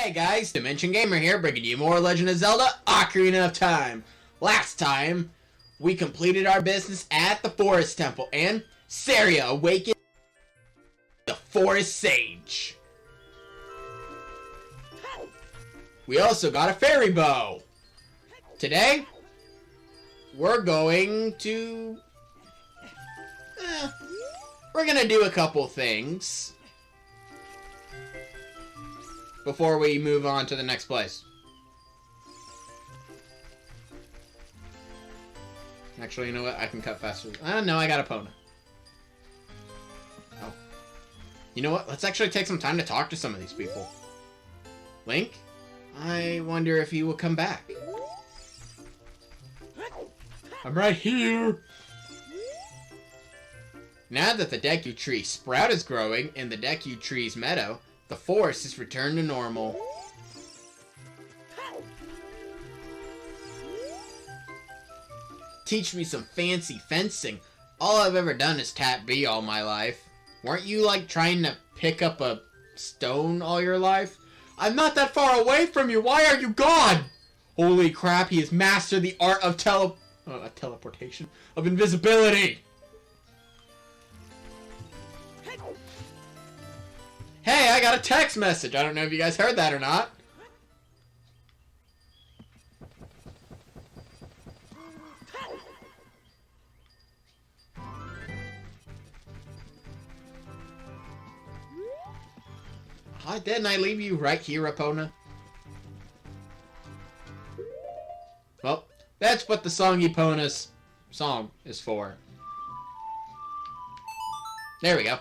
Hey guys, Dimension Gamer here, bringing you more Legend of Zelda Ocarina of Time. Last time, we completed our business at the Forest Temple, and Saria awakened the Forest Sage. We also got a fairy bow. Today, we're going to... we're gonna do a couple things before we move on to the next place. Actually, you know what? I can cut faster. No, I got Epona. Oh. You know what? Let's actually take some time to talk to some of these people. Link? I wonder if he will come back. I'm right here! Now that the Deku Tree sprout is growing in the Deku Tree's meadow, the forest has returned to normal. Teach me some fancy fencing. All I've ever done is tap B all my life. Weren't you like trying to pick up a stone all your life? I'm not that far away from you. Why are you gone? Holy crap, he has mastered the art of teleportation, of invisibility. Hey, I got a text message. I don't know if you guys heard that or not. Didn't I leave you right here, Epona? Well, that's what the song Epona's song is for. There we go.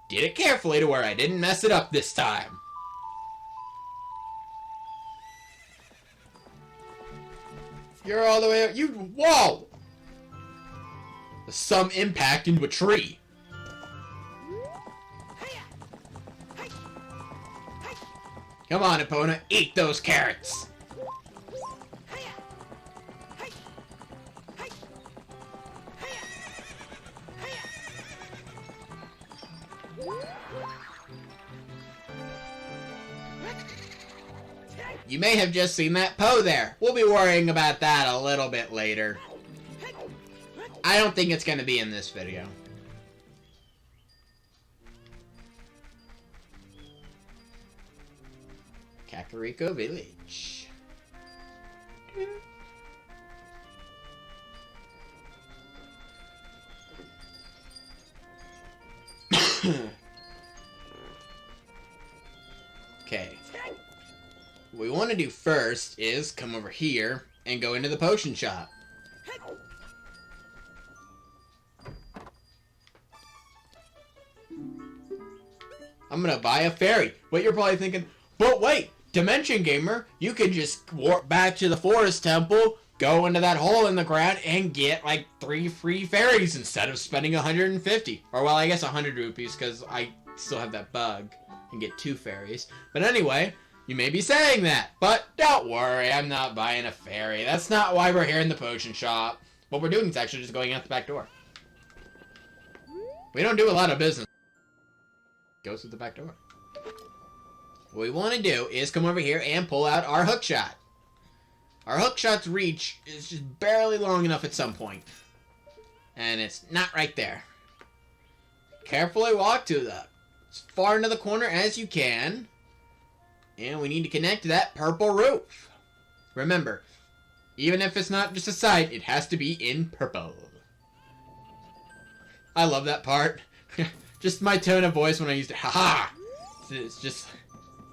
Did it carefully to where I didn't mess it up this time. You're all the way up. Whoa! Some impact into a tree. Come on, Epona, eat those carrots. You may have just seen that Poe there. We'll be worrying about that a little bit later. I don't think it's going to be in this video. Kakariko Village. Okay. What we want to do first is come over here and go into the potion shop. I'm gonna buy a fairy. But you're probably thinking, but wait, Dimension Gamer, you could just warp back to the Forest Temple, go into that hole in the ground, and get like 3 free fairies instead of spending 150. Or well, I guess 100 rupees, because I still have that bug and get 2 fairies. But anyway, you may be saying that, but don't worry, I'm not buying a fairy. That's not why we're here in the potion shop. What we're doing is actually just going out the back door. We don't do a lot of business. Goes through the back door. What we want to do is come over here and pull out our hookshot. Our hookshot's reach is just barely long enough at some point. And it's not right there. Carefully walk to as far into the corner as you can. And we need to connect to that purple roof. Remember, even if it's not just a sight, it has to be in purple. I love that part. Just my tone of voice when I used it. Haha! It's just...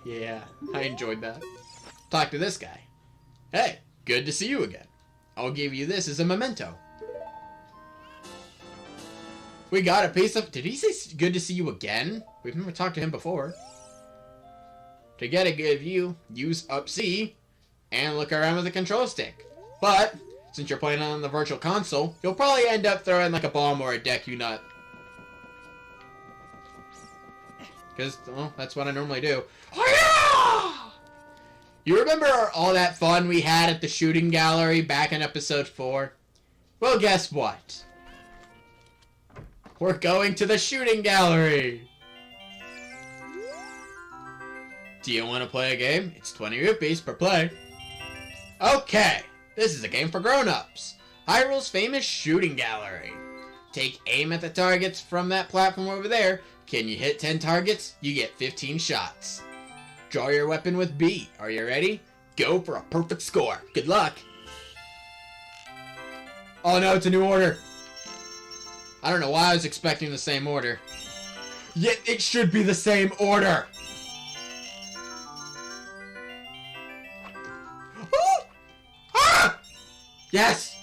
yeah, I enjoyed that. Talk to this guy. Hey, good to see you again. I'll give you this as a memento. We got a piece of... did he say good to see you again? We've never talked to him before. To get a good view, use up C and look around with the control stick. But, since you're playing on the virtual console, you'll probably end up throwing like a bomb or a Deku Nut. Because, well, that's what I normally do. Oh, yeah! You remember all that fun we had at the shooting gallery back in episode 4? Well, guess what? We're going to the shooting gallery! Do you want to play a game? It's 20 rupees per play. Okay, this is a game for grown-ups. Hyrule's famous shooting gallery. Take aim at the targets from that platform over there. Can you hit 10 targets? You get 15 shots. Draw your weapon with B. Are you ready? Go for a perfect score. Good luck. Oh no, it's a new order. I don't know why I was expecting the same order. Yet it should be the same order. Ah! Yes!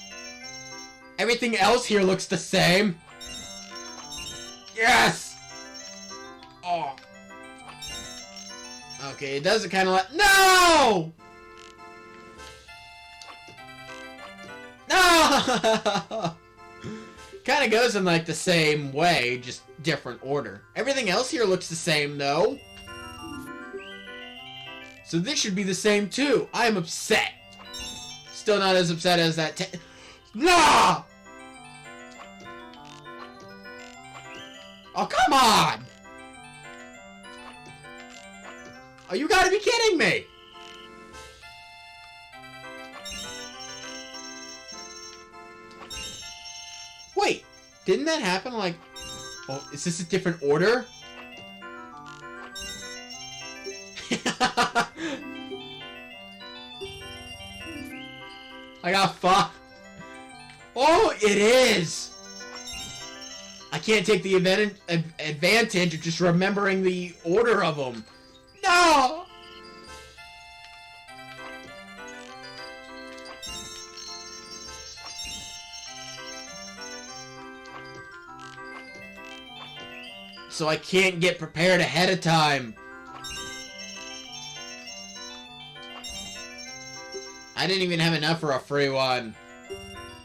Everything else here looks the same. Yes! Oh. Okay, it does it kind of like... No! No! Kind of goes in like the same way, just different order. Everything else here looks the same though. So this should be the same too. I am upset. Still not as upset as that. No! Oh, come on! Oh, you gotta be kidding me! Wait, didn't that happen like... Oh, is this a different order? I got fucked. Oh, it is! I can't take the advantage of just remembering the order of them. No! So I can't get prepared ahead of time. I didn't even have enough for a free one.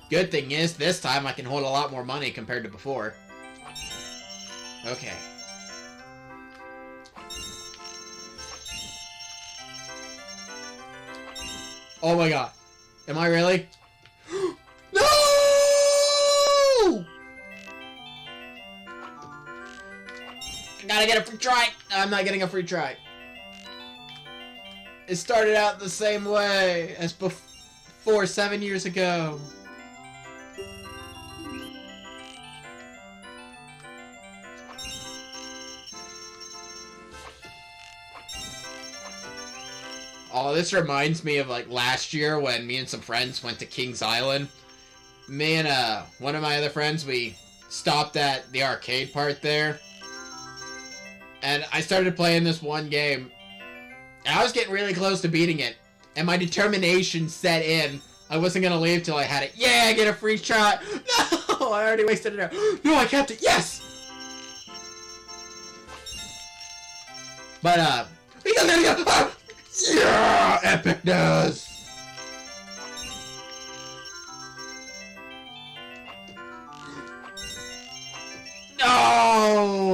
Good thing is, this time I can hold a lot more money compared to before. Okay. Oh my god. Am I really? No! I gotta get a free try. No, I'm not getting a free try. It started out the same way as before 7 years ago. Oh, this reminds me of like last year when me and some friends went to Kings Island. Me and one of my other friends, we stopped at the arcade part there. And I started playing this one game. And I was getting really close to beating it. And my determination set in. I wasn't going to leave till I had it. Yeah, I get a free shot. No, I already wasted it out. No, I kept it. Yes! But, yeah, epicness! No!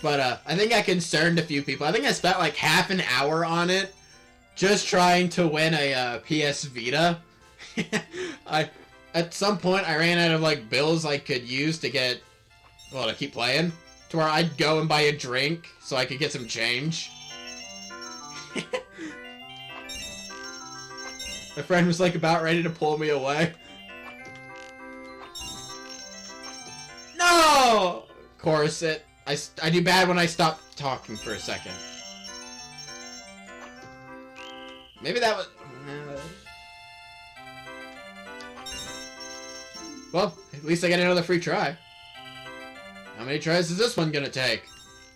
But, I think I concerned a few people. I think I spent like half an hour on it just trying to win a PS Vita. At some point, I ran out of like bills I could use to get, well, to keep playing, to where I'd go and buy a drink so I could get some change. My friend was like about ready to pull me away. No! Of course, I do bad when I stop talking for a second. Maybe that was... Well, at least I get another free try. How many tries is this one gonna take?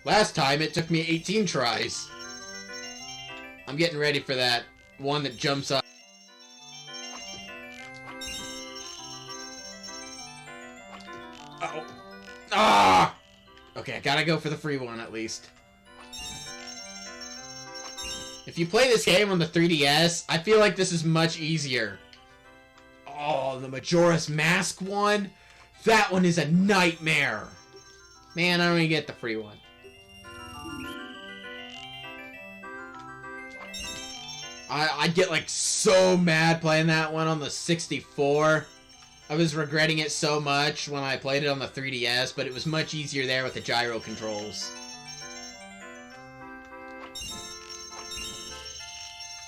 Last time, it took me 18 tries. I'm getting ready for that one that jumps up. Uh-oh. Ah! Okay, I gotta go for the free one at least. If you play this game on the 3DS, I feel like this is much easier. Oh, the Majora's Mask one? That one is a nightmare. Man, I don't even get the free one. I get like so mad playing that one on the 64. I was regretting it so much when I played it on the 3DS, but it was much easier there with the gyro controls.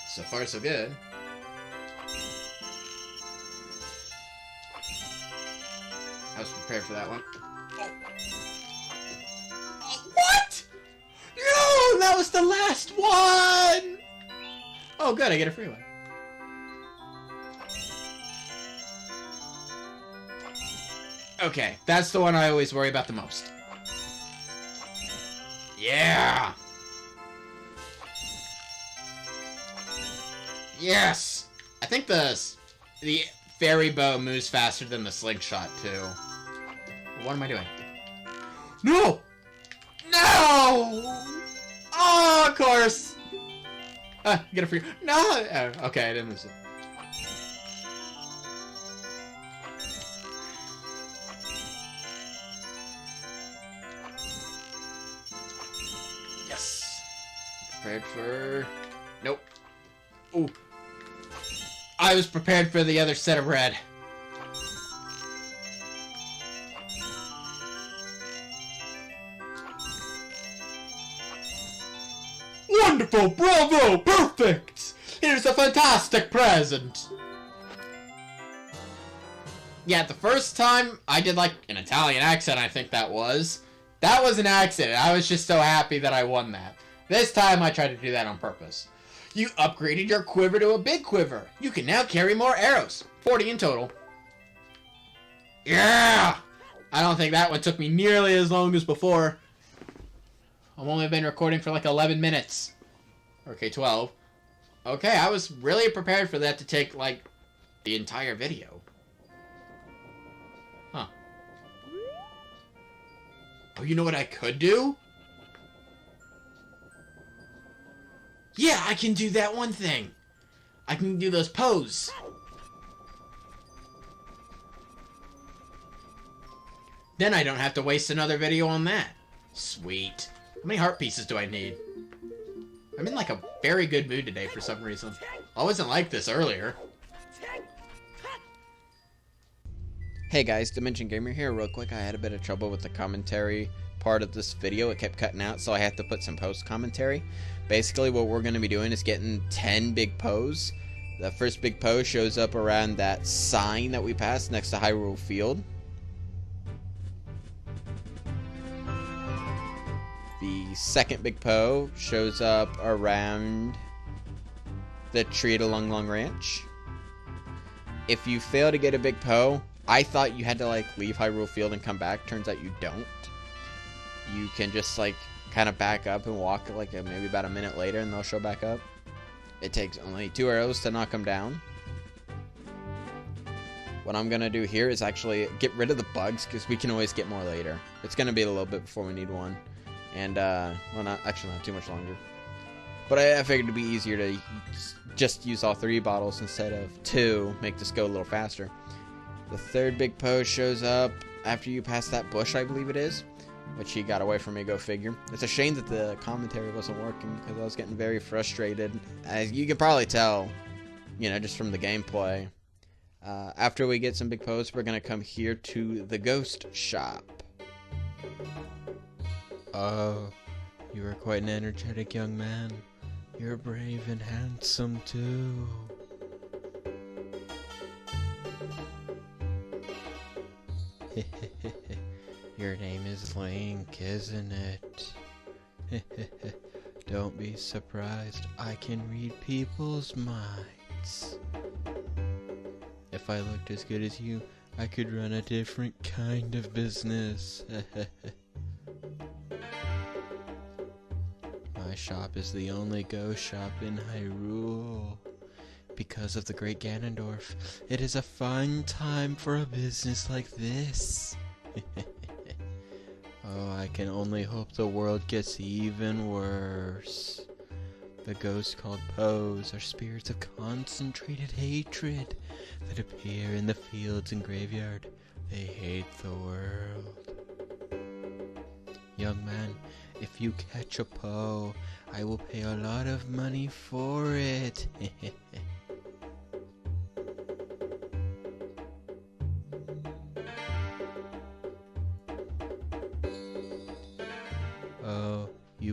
So far, so good. I was prepared for that one. What? No! That was the last one! Oh, good. I get a free one. Okay, that's the one I always worry about the most. Yeah! Yes! I think the fairy bow moves faster than the slingshot, too. What am I doing? No! No! Oh, of course! Get a free... No! Oh, okay, I didn't lose it. Yes! Prepared for... Nope. Ooh. I was prepared for the other set of red. Wonderful! Bravo! Perfect! Here's a fantastic present! Yeah, the first time I did like an Italian accent, I think that was. That was an accident. I was just so happy that I won that. This time I tried to do that on purpose. You upgraded your quiver to a big quiver. You can now carry more arrows. 40 in total. Yeah! I don't think that one took me nearly as long as before. I've only been recording for like 11 minutes. Okay, 12. Okay, I was really prepared for that to take like the entire video. Huh. Oh, you know what I could do? Yeah, I can do that one thing. I can do those poses. Then I don't have to waste another video on that. Sweet. How many heart pieces do I need? I'm in like a very good mood today for some reason. I wasn't like this earlier. Hey guys, Dimension Gamer here. Real quick, I had a bit of trouble with the commentary part of this video. It kept cutting out, so I had to put some post commentary. Basically, what we're going to be doing is getting 10 big pose. The first big pose shows up around that sign that we passed next to Hyrule Field. The second big pose shows up around the tree at a Long Ranch. If you fail to get a big pose, I thought you had to like leave Hyrule Field and come back. Turns out you don't. You can just like kind of back up and walk like maybe about a minute later and they'll show back up. It takes only 2 arrows to knock them down. What I'm gonna do here is actually get rid of the bugs because we can always get more later. It's gonna be a little bit before we need one. And well, not too much longer. But I figured it'd be easier to just use all 3 bottles instead of 2, make this go a little faster. The third big pose shows up after you pass that bush, I believe it is, which he got away from me, go figure. It's a shame that the commentary wasn't working because I was getting very frustrated. As you can probably tell, you know, just from the gameplay. After we get some big poses, we're going to come here to the ghost shop. Oh, you are quite an energetic young man. You're brave and handsome too. Your name is Link, isn't it? Don't be surprised, I can read people's minds. If I looked as good as you, I could run a different kind of business. My shop is the only ghost shop in Hyrule. Because of the great Ganondorf, it is a fun time for a business like this. Oh, I can only hope the world gets even worse. The ghosts called Poes are spirits of concentrated hatred that appear in the fields and graveyard. They hate the world. Young man, if you catch a Poe, I will pay a lot of money for it.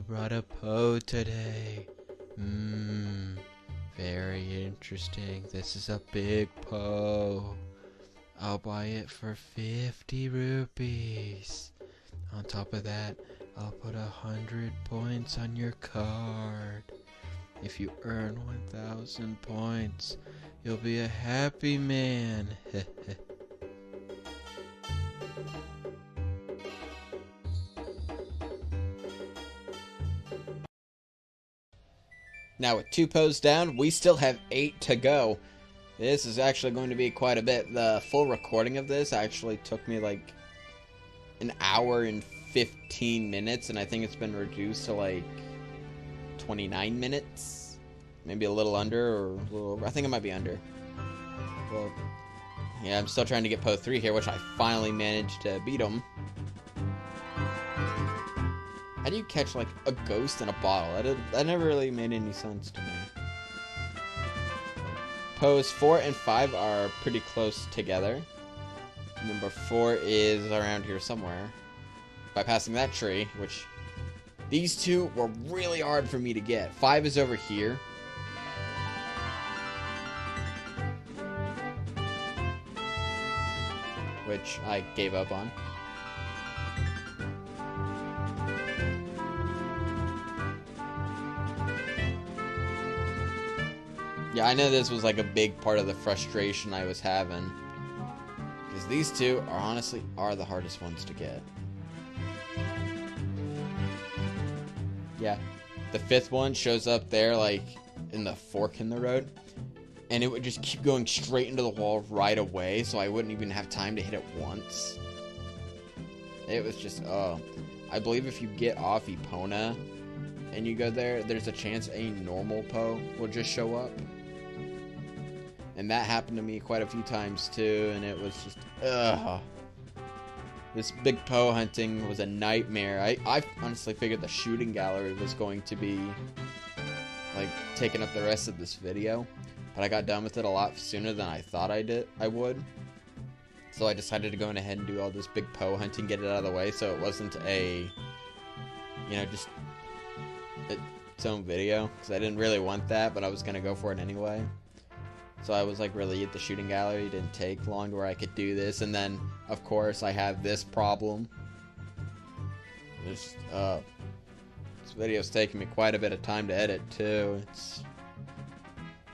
brought a Poe today. Very interesting. This is a big Poe. I'll buy it for 50 rupees. On top of that, I'll put 100 points on your card. If you earn 1,000 points, you'll be a happy man. Now with 2 Poes down, we still have 8 to go. This is actually going to be quite a bit. The full recording of this actually took me like an hour and 15 minutes, and I think it's been reduced to like 29 minutes. Maybe a little under, or a little, I think it might be under. Well, yeah, I'm still trying to get Poe 3 here, which I finally managed to beat him. How do you catch like a ghost in a bottle? That never really made any sense to me. Poes 4 and 5 are pretty close together. Number 4 is around here somewhere. By passing that tree, which these two were really hard for me to get. 5 is over here. Which I gave up on. Yeah, I know this was like a big part of the frustration I was having. Because these two are honestly the hardest ones to get. Yeah, the 5th one shows up there like in the fork in the road. And it would just keep going straight into the wall right away, so I wouldn't even have time to hit it once. It was just, I believe if you get off Epona and you go there, there's a chance a normal Poe will just show up. And that happened to me quite a few times too, and it was just, This big Poe hunting was a nightmare. I honestly figured the shooting gallery was going to be, like, taking up the rest of this video. But I got done with it a lot sooner than I thought I would. So I decided to go ahead and do all this big Poe hunting, get it out of the way, so it wasn't a, just its own video. Because I didn't really want that, but I was going to go for it anyway. So I was like really at the shooting gallery. It didn't take long to where I could do this. And then, of course, I have this problem. This video's taking me quite a bit of time to edit, too.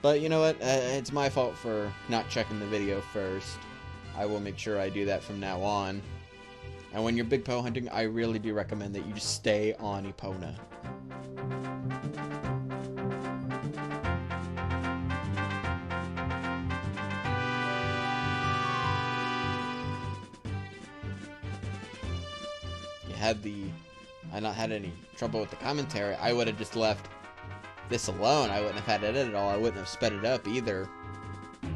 But you know what? It's my fault for not checking the video first. I will make sure I do that from now on. And when you're big Poe hunting, I really do recommend that you just stay on Epona. Had I not had any trouble with the commentary, I would have just left this alone. I wouldn't have had to edit it all. I wouldn't have sped it up either. But,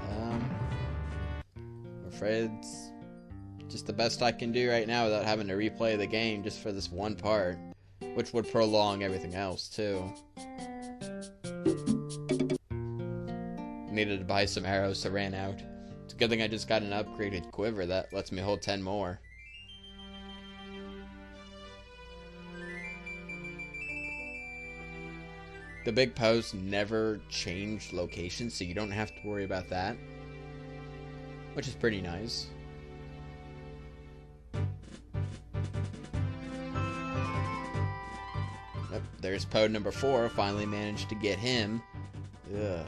I'm afraid it's just the best I can do right now without having to replay the game just for this one part, which would prolong everything else too. Needed to buy some arrows, so ran out. It's a good thing I just got an upgraded quiver that lets me hold 10 more. The big Poes never change locations, so you don't have to worry about that, which is pretty nice. Yep, there's Poe number 4. Finally managed to get him. Ugh.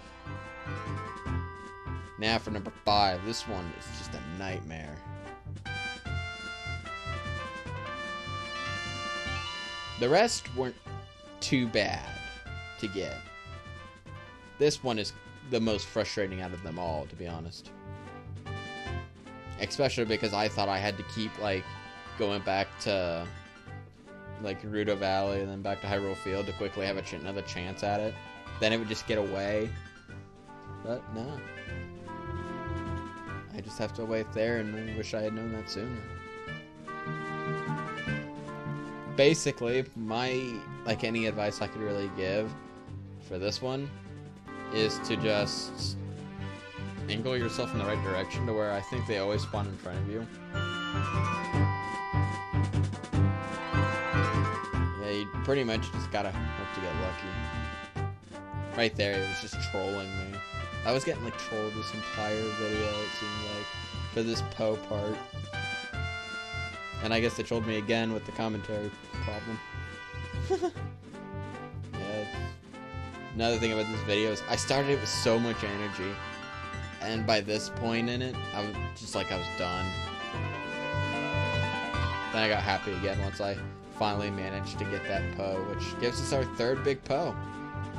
Now for number 5. This one is just a nightmare. The rest weren't too bad to get. This one is the most frustrating out of them all, to be honest. Especially because I thought I had to keep, like, going back to, like, Gerudo Valley and then back to Hyrule Field to quickly have another chance at it. Then it would just get away. But, no. I just have to wait there, and I wish I had known that sooner. Basically, any advice I could really give for this one is to just angle yourself in the right direction to where I think they always spawn in front of you. pretty much just gotta hope to get lucky. Right there, it was just trolling me. I was getting like trolled this entire video, it seemed like, for this Poe part. And I guess they trolled me again with the commentary problem. Yeah. Another thing about this video is I started it with so much energy, and by this point in it, I was just like I was done. Then I got happy again once I finally managed to get that Poe, which gives us our third big Poe.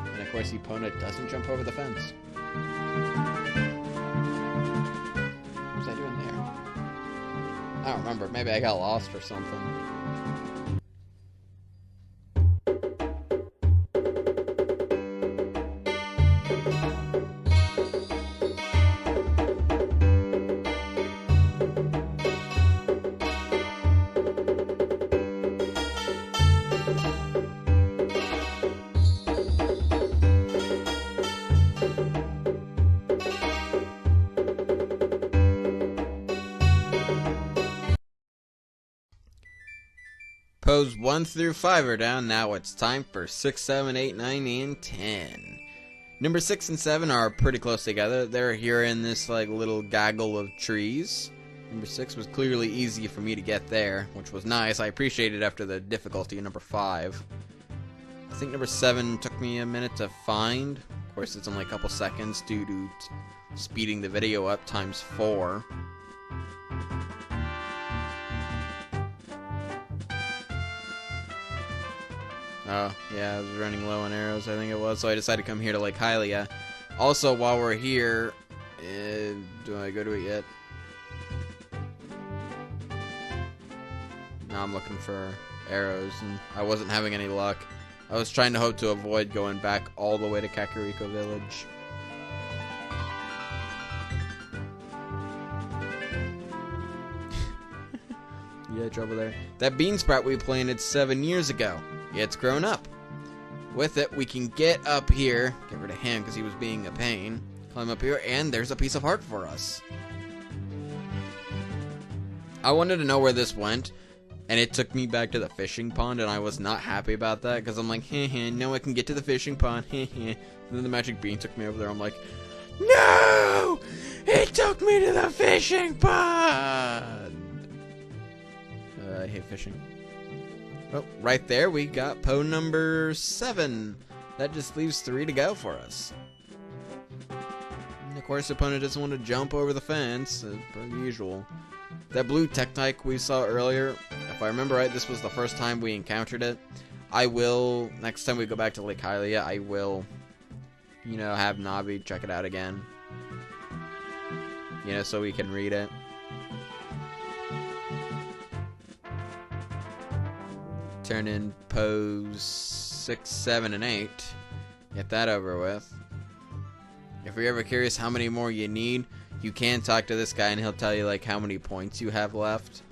And of course the opponent doesn't jump over the fence. What was I doing there? I don't remember. Maybe I got lost or something. Pose 1 through 5 are down. Now it's time for 6, 7, 8, 9, and 10. Number 6 and 7 are pretty close together. They're here in this like little gaggle of trees. Number 6 was clearly easy for me to get there, which was nice. I appreciate it after the difficulty of number 5. I think number 7 took me a minute to find. Of course, it's only a couple seconds due to speeding the video up times 4. Oh, yeah, I was running low on arrows, I think it was, so I decided to come here to Lake Hylia. Also, while we're here, do I go to it yet? Now I'm looking for arrows, and I wasn't having any luck. I was trying to hope to avoid going back all the way to Kakariko Village. Yeah, trouble there. That bean sprout we planted 7 years ago. It's grown up. With it, we can get up here. Get rid of him because he was being a pain. Climb up here, and there's a piece of heart for us. I wanted to know where this went, and it took me back to the fishing pond, and I was not happy about that because I'm like, heh, now I can get to the fishing pond, heh. And then the magic bean took me over there. I'm like, no! It took me to the fishing pond! I hate fishing. Oh, right there we got Poe number 7. That just leaves 3 to go for us. And of course, the opponent doesn't want to jump over the fence, per usual. That blue Tektyke we saw earlier, if I remember right, this was the first time we encountered it. I will, next time we go back to Lake Hylia, I will, you know, have Navi check it out again. You know, so we can read it. Turn in pose 6, 7, and 8. Get that over with. If you're ever curious how many more you need, you can talk to this guy and he'll tell you like how many points you have left.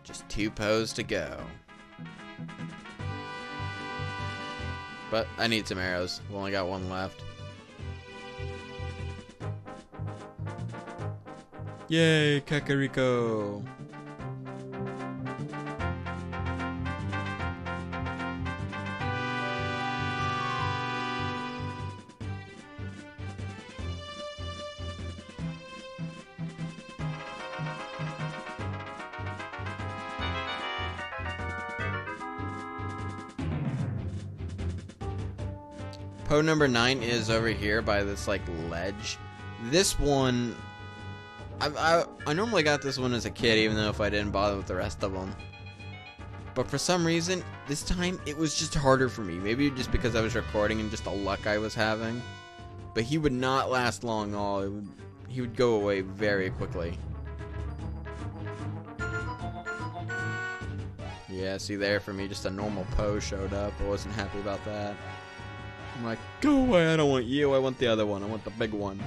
Just 2 poses to go. But I need some arrows. We've only got 1 left. Yay, Kakariko! Poe number 9 is over here by this like ledge. This one, I normally got this one as a kid, even though if I didn't bother with the rest of them. But for some reason, this time it was just harder for me. Maybe just because I was recording and just the luck I was having. But he would not last long at all. He would go away very quickly. Yeah, see there for me, just a normal Poe showed up. I wasn't happy about that. I'm like, go away, I don't want you, I want the other one, I want the big one.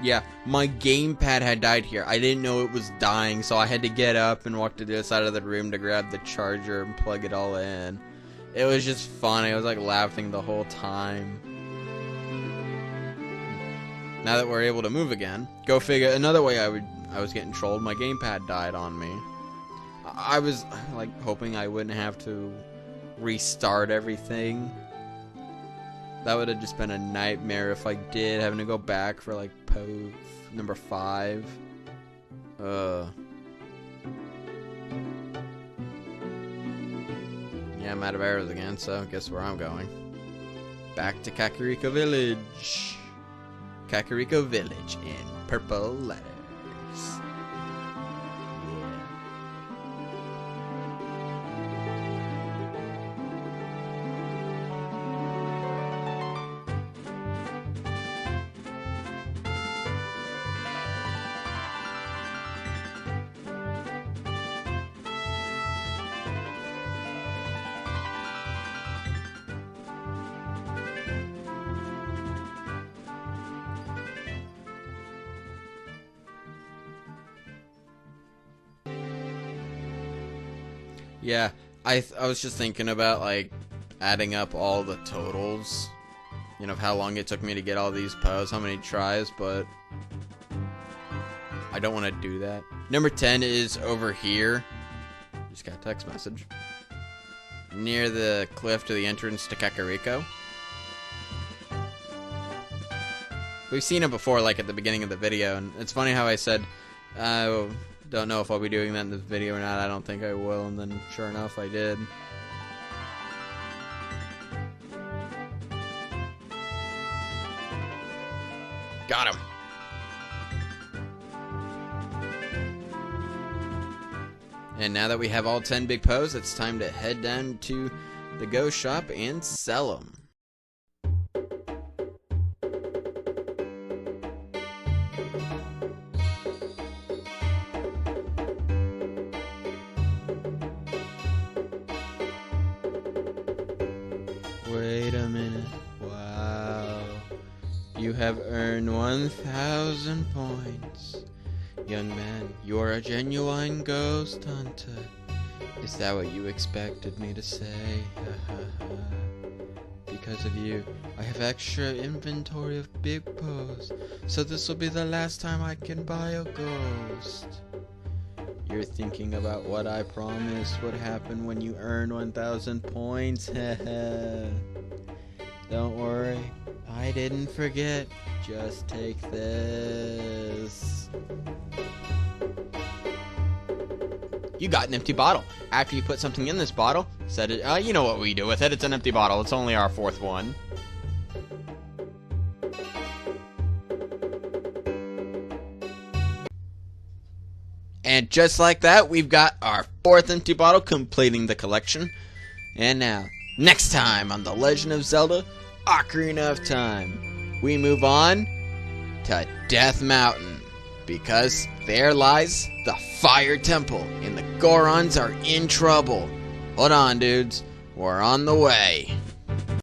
Yeah, my gamepad had died here. I didn't know it was dying, so I had to get up and walk to the other side of the room to grab the charger and plug it all in. It was just funny. I was like laughing the whole time. Now that we're able to move again, go figure. Another way I was getting trolled. My gamepad died on me. I was like hoping I wouldn't have to restart everything. That would have just been a nightmare if I did, having to go back for like number 5. Yeah, I'm out of arrows again, so guess where I'm going. Back to Kakariko Village. Kakariko Village in purple letters. Yeah, I was just thinking about, like, adding up all the totals. You know, of how long it took me to get all these pose, how many tries, but I don't want to do that. Number 10 is over here. Just got a text message. Near the cliff to the entrance to Kakariko. We've seen it before, like, at the beginning of the video, and it's funny how I said, don't know if I'll be doing that in this video or not. I don't think I will, and then sure enough I did. Got him. And now that we have all 10 big pose, it's time to head down to the ghost shop and sell them. Wait a minute. Wow. You have earned 1,000 points. Young man, you are a genuine ghost hunter. Is that what you expected me to say? Because of you, I have extra inventory of big pose, so this will be the last time I can buy a ghost. You're thinking about what I promised would happen when you earn 1,000 points. Don't worry, I didn't forget. Just take this. You got an empty bottle. After you put something in this bottle, set it. You know what we do with it. It's an empty bottle. It's only our 4th one. And just like that, we've got our 4th empty bottle, completing the collection. And now, next time on The Legend of Zelda, Ocarina of Time, we move on to Death Mountain, because there lies the Fire Temple, and the Gorons are in trouble. Hold on, dudes. We're on the way.